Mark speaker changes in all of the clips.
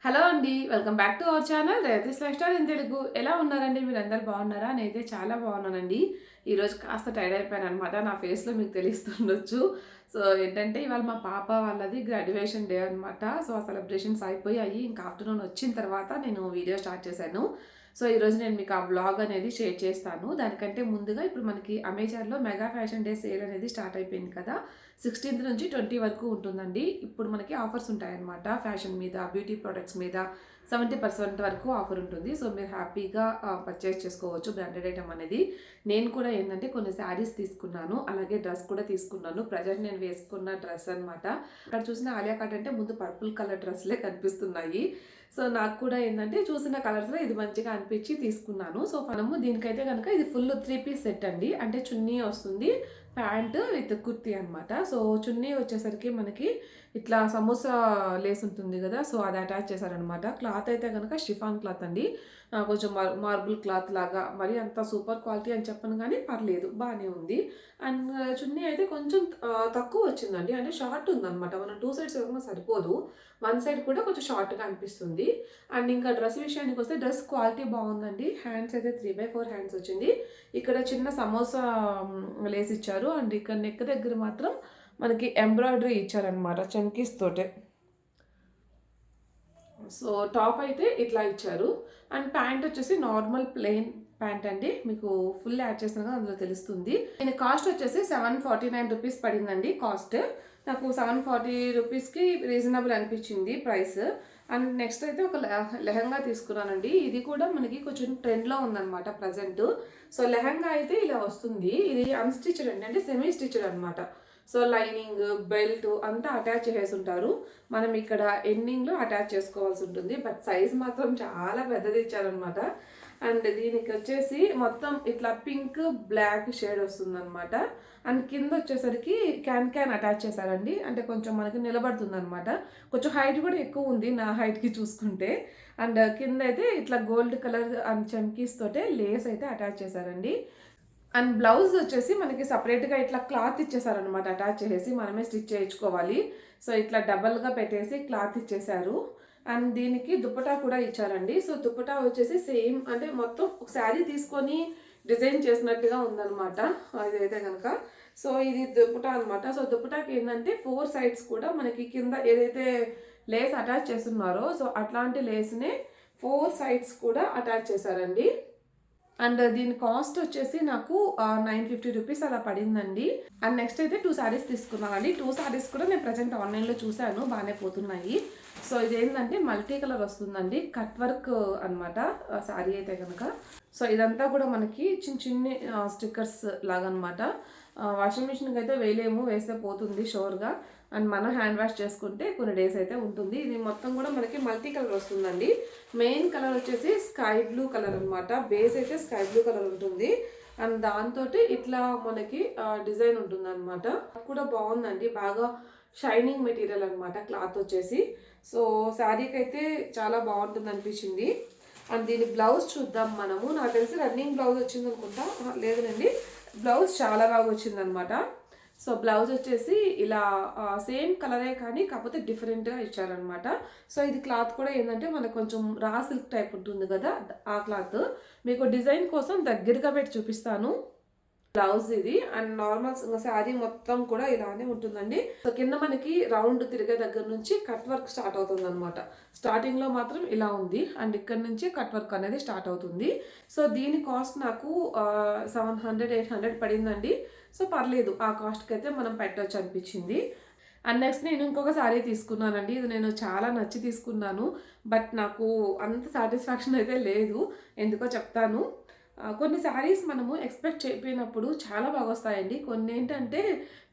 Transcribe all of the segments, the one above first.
Speaker 1: Hello అండి. Welcome back to our channel Revathi's life style in Telugu. ఎలా ఉన్నారండి? మీరందరూ బాగున్నారా? నేనైతే చాలా బాగున్నానండి. ఈరోజు కాస్త టైర్డ్ అయిపోయాననమాట. నా ఫేస్‌లో మీకు తెలుస్తుండొచ్చు. సో, ఏంటంటే ఇవాళ మా పాప వాళ్ళది గ్రాడ్యుయేషన్ డే అనమాట. సో, ఆ సెలబ్రేషన్స్ అయిపోయాయి. ఇంకా ఆఫ్టర్‌నూన్ వచ్చిన తర్వాత నేను వీడియో స్టార్ట్ చేశాను. సో, ఈరోజు నేను మీకు ఆ వ్లాగ్ అనేది షేర్ చేస్తాను. దానికంటే ముందుగా ఇప్పుడు మనకి అమెజాన్‌లో మెగా ఫ్యాషన్ డే సేల్ అనేది స్టార్ట్ అయిపోయింది కదా! 16థ్ నుంచి 20 వరకు ఉంటుందండి. ఇప్పుడు మనకి ఆఫర్స్ ఉంటాయన్నమాట. ఫ్యాషన్ మీద, బ్యూటీ ప్రొడక్ట్స్ మీద 70% వరకు ఆఫర్ ఉంటుంది. సో, మీరు హ్యాపీగా పర్చేస్ చేసుకోవచ్చు బ్రాండెడ్ ఐటెమ్ అనేది. నేను కూడా ఏంటంటే కొన్ని శారీస్ తీసుకున్నాను. అలాగే డ్రెస్ కూడా తీసుకున్నాను. ప్రెజెంట్ నేను వేసుకున్న డ్రెస్ అనమాట. అక్కడ చూసిన ఆలియా కట్ అంటే ముందు పర్పుల్ కలర్ డ్రెస్‌లే కనిపిస్తున్నాయి. సో, నాకు కూడా ఏంటంటే చూసిన కలర్స్‌లో ఇది మంచిగా అనిపించి తీసుకున్నాను. సో, మనము దీనికైతే గనక ఇది ఫుల్ 3 పీస్ సెట్ అండి. అంటే చున్నీ వస్తుంది. ప్యాంట్ విత్ కుర్తీ అనమాట. సో, చున్నీ వచ్చేసరికి మనకి ఇట్లా సమోసా లేస్ ఉంటుంది గదా! సో, అది అటాచ్ చేశారనమాట. క్లాత్ అయితే గనక షిఫాన్ క్లాత్ అండి. కొంచెం మార్బుల్ క్లాత్ లాగా మరి అంత సూపర్ క్వాలిటీ అని చెప్పను గానీ పర్లేదు బానే ఉంది. అండ్ చున్నీ అయితే కొంచెం తక్కువ వచ్చిందండి. అంటే షార్ట్ ఉందనమాట. మనం 2 సైడ్స్ వేసుకున్నా సరిపోదు. వన్ సైడ్ కూడా కొంచెం షార్ట్‌గా అనిపిస్తుంది. అండ్ ఇంకా డ్రెస్ విషయానికొస్తే డ్రెస్ క్వాలిటీ బావుందండి. హ్యాండ్స్ అయితే 3/4 హ్యాండ్స్ వచ్చింది. ఇక్కడ చిన్న సమోసా లేస్ ఇచ్చారు. అండ్ ఇక్కడ నెక్ దగ్గర మాత్రం మనకి ఎంబ్రాయిడరీ ఇచ్చారనమాట చమ్కీస్ తోటే. సో, టాప్ అయితే ఇట్లా ఇచ్చారు. అండ్ ప్యాంట్ వచ్చేసి నార్మల్ ప్లెయిన్ ప్యాంట్ అండి. మీకు ఫుల్ యాడ్ చేసిన కదా అందులో తెలుస్తుంది. దీని కాస్ట్ వచ్చేసి 749 రూపీస్ పడిందండి కాస్ట్. నాకు 740 రూపీస్‌కి రీజనబుల్ అనిపించింది ప్రైస్. అండ్ నెక్స్ట్ అయితే ఒక లెహంగా తీసుకున్నానండి. ఇది కూడా మనకి కొంచెం ట్రెండ్‌లో ఉందన్నమాట ప్రెజెంట్. సో, లెహంగా అయితే ఇలా వస్తుంది. ఇది అన్‌స్టిచ్డ్ అండి. అంటే సెమీ స్టిచ్డ్ అనమాట. సో, లైనింగ్, బెల్ట్ అంతా అటాచ్ చేసేసుంటారు. మనం ఇక్కడ ఎండింగ్‌లో అటాచ్ చేసుకోవాల్సి ఉంటుంది. బట్ సైజ్ మాత్రం చాలా పెద్దది ఇచ్చారనమాట. అండ్ దీనికొచ్చేసి మొత్తం ఇట్లా పింక్, బ్లాక్ షేడ్ వస్తుందనమాట. అండ్ కింద వచ్చేసరికి క్యాన్ అటాచ్ చేశారండి. అంటే కొంచెం మనకి నిలబడుతుందనమాట. కొంచెం హైట్ కూడా ఎక్కువ ఉంది నా హైట్‌కి చూసుకుంటే. అండ్ కింద అయితే ఇట్లా గోల్డ్ కలర్ అండ్ చమ్కీస్ తోటే లేస్ అయితే అటాచ్ చేశారండి. అండ్ బ్లౌజ్ వచ్చేసి మనకి సెపరేట్‌గా ఇట్లా క్లాత్ ఇచ్చేసారనమాట అటాచ్ చేసేసి. మనమే స్టిచ్ చేయించుకోవాలి. సో, ఇట్లా డబల్‌గా పెట్టేసి క్లాత్ ఇచ్చేసారు. అండ్ దీనికి దుపట్టా కూడా ఇచ్చారండి. సో, దుపట్టా వచ్చేసి సేమ్ అంటే మొత్తం ఒక శారీ తీసుకొని డిజైన్ చేసినట్టుగా ఉందనమాట. ఇదైతే గనక. సో, ఇది దుపట్టా అనమాట. సో, దుపట్టాకి ఏందంటే 4 సైడ్స్ కూడా మనకి కింద ఏదైతే లేస్ అటాచ్ చేసున్నారో సో, అట్లాంటి లేస్‌నే 4 సైడ్స్ కూడా అటాచ్ చేశారండి. అండ్ దీని కాస్ట్ వచ్చేసి నాకు 950 రూపీస్ అలా పడిందండి. అండ్ నెక్స్ట్ అయితే 2 శారీస్ తీసుకున్నానండి. 2 శారీస్ కూడా నేను ప్రెజెంట్ ఆన్‌లైన్‌లో చూసాను. బానే పోతున్నాయి. సో, ఇదేంటంటే మల్టీ కలర్ వస్తుందండి. కట్ వర్క్ అనమాట శారీ అయితే గనక. సో, ఇదంతా కూడా మనకి చిన్ని స్టిక్కర్స్ లాగనమాట. వాషింగ్ మిషన్‌కి అయితే వేయలేము. వేస్తే పోతుంది షూర్‌గా. అండ్ మనం హ్యాండ్ వాష్ చేసుకుంటే కొన్ని డేస్ అయితే ఉంటుంది. ఇది మొత్తం కూడా మనకి మల్టీ కలర్ వస్తుందండి. మెయిన్ కలర్ వచ్చేసి స్కై బ్లూ కలర్ అనమాట. బేస్ అయితే స్కై బ్లూ కలర్ ఉంటుంది. అండ్ దాంతోటి ఇట్లా మనకి డిజైన్ ఉంటుందన్నమాట. కూడా బాగుందండి. బాగా షైనింగ్ మెటీరియల్ అనమాట క్లాత్ వచ్చేసి. సో, శారీకి అయితే చాలా బాగుంటుంది అనిపించింది. అండ్ దీని బ్లౌజ్ చూద్దాం మనము. నాకు తెలిసి రన్నింగ్ బ్లౌజ్ వచ్చింది అనుకుంటా. లేదండి, బ్లౌజ్ చాలా బాగా వచ్చిందనమాట. సో, బ్లౌజ్ వచ్చేసి ఇలా సేమ్ కలరే కానీ కాకపోతే డిఫరెంట్‌గా ఇచ్చారనమాట. సో, ఇది క్లాత్ కూడా ఏంటంటే మనకు కొంచెం రా సిల్క్ టైప్ ఉంటుంది కదా! ఆ క్లాత్. మీకు డిజైన్ కోసం దగ్గరగా పెట్టి చూపిస్తాను. బ్లౌజ్ ఇది. అండ్ నార్మల్ శారీ మొత్తం కూడా ఇలానే ఉంటుందండి. సో, కింద మనకి రౌండ్ తిరిగే దగ్గర నుంచి కట్ వర్క్ స్టార్ట్ అవుతుందనమాట. స్టార్టింగ్‌లో మాత్రం ఇలా ఉంది. అండ్ ఇక్కడ నుంచి కట్ వర్క్ అనేది స్టార్ట్ అవుతుంది. సో, దీని కాస్ట్ నాకు 700, 800 పడిందండి. సో, పర్లేదు. ఆ కాస్ట్‌కైతే మనం పెట్టొచ్చు అనిపించింది. అండ్ నెక్స్ట్ నేను ఇంకొక శారీ తీసుకున్నానండి. ఇది నేను చాలా నచ్చి తీసుకున్నాను. బట్ నాకు అంత సాటిస్ఫాక్షన్ అయితే లేదు. ఎందుకో చెప్తాను. కొన్ని శారీస్ మనము ఎక్స్‌పెక్ట్ చేయకపోయినప్పుడు చాలా బాగొస్తాయండి. కొన్నేంటంటే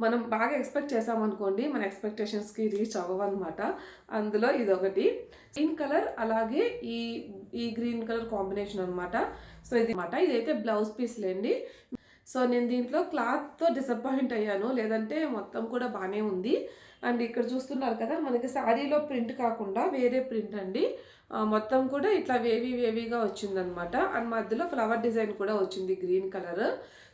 Speaker 1: మనం బాగా ఎక్స్‌పెక్ట్ చేసామనుకోండి, మన ఎక్స్‌పెక్టేషన్స్‌కి రీచ్ అవ్వవనమాట. అందులో ఇదొకటి. గ్రీన్ కలర్ అలాగే ఈ ఈ గ్రీన్ కలర్ కాంబినేషన్ అనమాట. సో, ఇదైతే బ్లౌజ్ పీస్‌లేండి. సో, నేను దీంట్లో క్లాత్‌తో డిసప్పాయింట్ అయ్యాను. లేదంటే మొత్తం కూడా బానే ఉంది. అండ్ ఇక్కడ చూస్తున్నారు కదా, మనకి శారీలో ప్రింట్ కాకుండా వేరే ప్రింట్ అండి. మొత్తం కూడా ఇట్లా వేవీగా వచ్చిందనమాట. అండ్ మధ్యలో ఫ్లవర్ డిజైన్ కూడా వచ్చింది గ్రీన్ కలర్.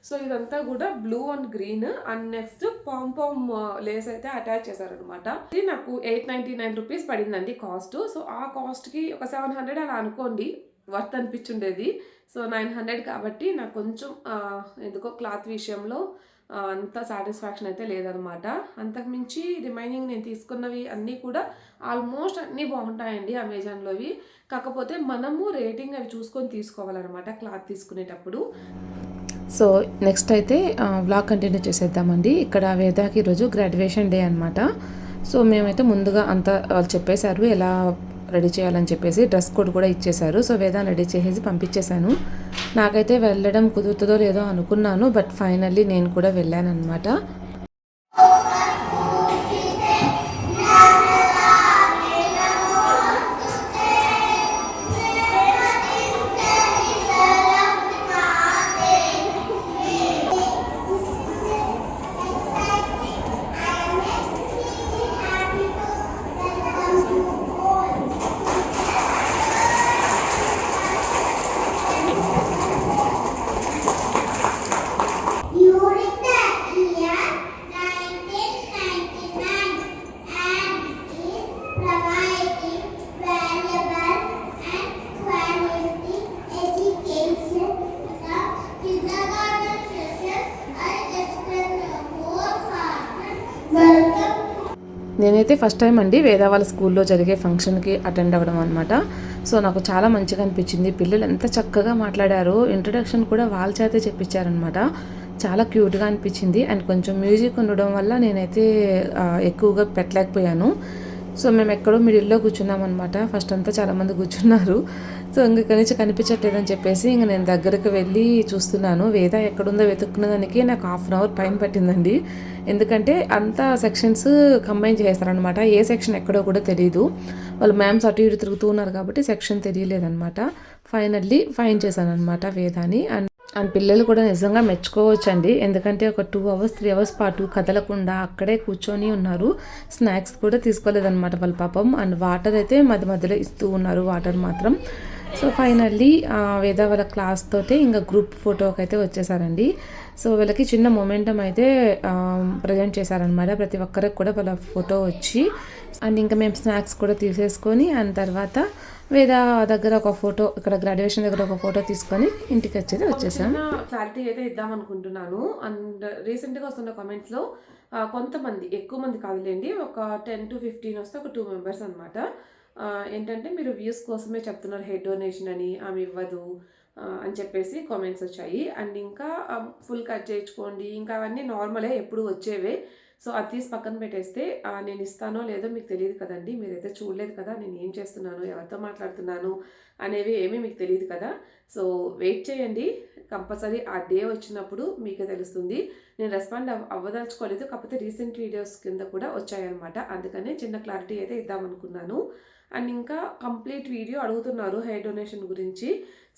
Speaker 1: సో ఇదంతా కూడా blue and green. And next pompom lace అయితే అటాచ్ చేశారనమాట. ఇది నాకు 899 రూపీస్ పడిందండి కాస్ట్. సో ఆ కాస్ట్కి ఒక 700 అలా అనుకోండి వర్త్ అనిపించుండేది. సో 900 కాబట్టి నాకు కొంచెం ఎందుకో క్లాత్ విషయంలో అంత సాటిస్ఫాక్షన్ అయితే లేదనమాట. అంతకుమించి రిమైనింగ్ నేను తీసుకున్నవి అన్నీ కూడా ఆల్మోస్ట్ అన్నీ బాగుంటాయండి అమెజాన్లోవి. కాకపోతే మనము రేటింగ్ అవి చూసుకొని తీసుకోవాలన్నమాట క్లాత్ తీసుకునేటప్పుడు. సో నెక్స్ట్ అయితే వ్లాగ్ కంటిన్యూ చేసేద్దామండి. ఇక్కడ వేదాకి ఈరోజు గ్రాడ్యుయేషన్ డే అనమాట. సో మేమైతే ముందుగా అంతా వాళ్ళు చెప్పేశారు ఎలా రెడీ చేయాలని చెప్పేసి. డ్రెస్ కోడ్ కూడా ఇచ్చేశారు. సో వేదాన్ని రెడీ చేసేసి పంపించేశాను. నాకైతే వెళ్ళడం కుదురుతుందో లేదో అనుకున్నాను, బట్ ఫైనల్లీ నేను కూడా వెళ్ళాను అనమాట. నేనైతే ఫస్ట్ టైం అండి వేద వాళ్ళ స్కూల్లో జరిగే ఫంక్షన్కి అటెండ్ అవ్వడం అనమాట. సో నాకు చాలా మంచిగా అనిపించింది. పిల్లలు ఎంత చక్కగా మాట్లాడారో, ఇంట్రొడక్షన్ కూడా వాళ్ళ చేతే చెప్పించారనమాట. చాలా క్యూట్గా అనిపించింది. అండ్ కొంచెం మ్యూజిక్ ఉండడం వల్ల నేనైతే ఎక్కువగా పెట్టలేకపోయాను. సో మేము ఎక్కడో మిడిల్లో కూర్చున్నాం అనమాట. ఫస్ట్ అంతా చాలామంది కూర్చున్నారు. సో ఇంక నుంచి కనిపించట్లేదని చెప్పేసి ఇంక నేను దగ్గరికి వెళ్ళి చూస్తున్నాను. వేద ఎక్కడుందో వెతుక్కున్న దానికి నాకు 1/2 అవర్ టైం పట్టిందండి. ఎందుకంటే అంతా సెక్షన్స్ కంబైన్ చేస్తారనమాట. ఏ సెక్షన్ ఎక్కడో కూడా తెలియదు. వాళ్ళు మ్యామ్స్ అటు ఇటు తిరుగుతూ ఉన్నారు కాబట్టి సెక్షన్ తెలియలేదనమాట. ఫైనల్లీ ఫైన్ చేశాను అనమాట వేదాని. అండ్ పిల్లలు కూడా నిజంగా మెచ్చుకోవచ్చండి. ఎందుకంటే ఒక 2 అవర్స్ 3 అవర్స్ పాటు కదలకుండా అక్కడే కూర్చొని ఉన్నారు. స్నాక్స్ కూడా తీసుకోలేదన్నమాట వాళ్ళ పాపం. అండ్ వాటర్ అయితే మధ్యలో ఇస్తూ ఉన్నారు, వాటర్ మాత్రం. సో ఫైనల్లీ వేద వాళ్ళ క్లాస్ తోటి ఇంకా గ్రూప్ ఫోటోకి అయితే వచ్చేసారండి. సో వీళ్ళకి చిన్న మొమెంటం అయితే ప్రజెంట్ చేశారనమాట. ప్రతి ఒక్కరికి కూడా వాళ్ళ ఫోటో వచ్చి. అండ్ ఇంకా మేము స్నాక్స్ కూడా తీసేసుకొని అండ్ తర్వాత వేద దగ్గర ఒక ఫోటో, ఇక్కడ గ్రాడ్యుయేషన్ దగ్గర ఒక ఫోటో తీసుకొని ఇంటికి వచ్చేసాను. క్లారిటీ అయితే ఇద్దాం అనుకుంటున్నాను. అండ్ రీసెంట్గా వస్తున్న కామెంట్స్లో కొంతమంది, ఎక్కువ మంది కాదులేండి, ఒక 10 to 15 వస్తే ఒక 2 మెంబర్స్ అనమాట. ఏంటంటే మీరు వ్యూస్ కోసమే చెప్తున్నారు హెడ్ డొనేషన్ అని, ఆమె ఇవ్వదు అని చెప్పేసి కామెంట్స్ వచ్చాయి. అండ్ ఇంకా ఫుల్ కట్ చేయించుకోండి, ఇంకా అవన్నీ నార్మలే, ఎప్పుడు వచ్చేవే. సో అది తీసి పక్కన పెట్టేస్తే నేను ఇస్తానో లేదో మీకు తెలియదు కదండి. మీరైతే చూడలేదు కదా నేను ఏం చేస్తున్నాను, ఎవరితో మాట్లాడుతున్నాను అనేవి ఏమీ మీకు తెలియదు కదా. సో వెయిట్ చేయండి, కంపల్సరీ ఆ డే వచ్చినప్పుడు మీకే తెలుస్తుంది. నేను రెస్పాండ్ అవ్వదలుచుకోలేదు, కాకపోతే రీసెంట్ వీడియోస్ కింద కూడా వచ్చాయన్నమాట. అందుకనే చిన్న క్లారిటీ అయితే ఇద్దామనుకున్నాను. అండ్ ఇంకా కంప్లీట్ వీడియో అడుగుతున్నారు హెయిర్ డొనేషన్ గురించి.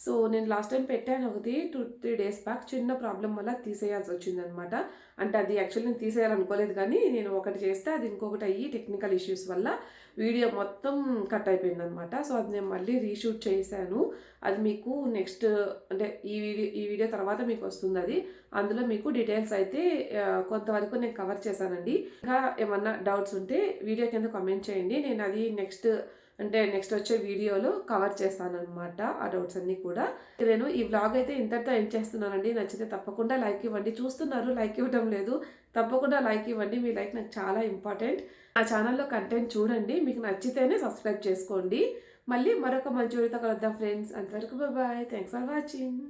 Speaker 1: సో నేను లాస్ట్ టైం పెట్టాను ఒకటి 2-3 డేస్ బ్యాక్. చిన్న ప్రాబ్లం వల్ల తీసేయాల్సి వచ్చిందనమాట. అంటే అది యాక్చువల్లీ నేను తీసేయాలనుకోలేదు, కానీ నేను ఒకటి చేస్తే అది ఇంకొకటి అయ్యి టెక్నికల్ ఇష్యూస్ వల్ల వీడియో మొత్తం కట్ అయిపోయిందనమాట. సో అది నేను మళ్ళీ రీషూట్ చేశాను. అది మీకు నెక్స్ట్ అంటే ఈ వీడియో తర్వాత మీకు వస్తుంది. అది అందులో మీకు డీటెయిల్స్ అయితే కొంతవరకు నేను కవర్ చేశానండి. ఇంకా ఏమన్నా డౌట్స్ ఉంటే వీడియో కింద కామెంట్ చేయండి. నేను అది నెక్స్ట్ వచ్చే వీడియోలో కవర్ చేస్తాను అనమాట ఆ డౌట్స్ అన్నీ కూడా. నేను ఈ వ్లాగ్ అయితే ఇంతటితో ఏం చేస్తున్నానండి. నచ్చితే తప్పకుండా లైక్ ఇవ్వండి. చూస్తున్నారు, లైక్ ఇవ్వడం లేదు. తప్పకుండా లైక్ ఇవ్వండి. మీ లైక్ నాకు చాలా ఇంపార్టెంట్. ఆ ఛానల్లో కంటెంట్ చూడండి, మీకు నచ్చితేనే సబ్స్క్రైబ్ చేసుకోండి. మళ్ళీ మరొక మంచి వీడియోతో కలుద్దాం ఫ్రెండ్స్. అంతవరకు బాయ్. Thanks for watching.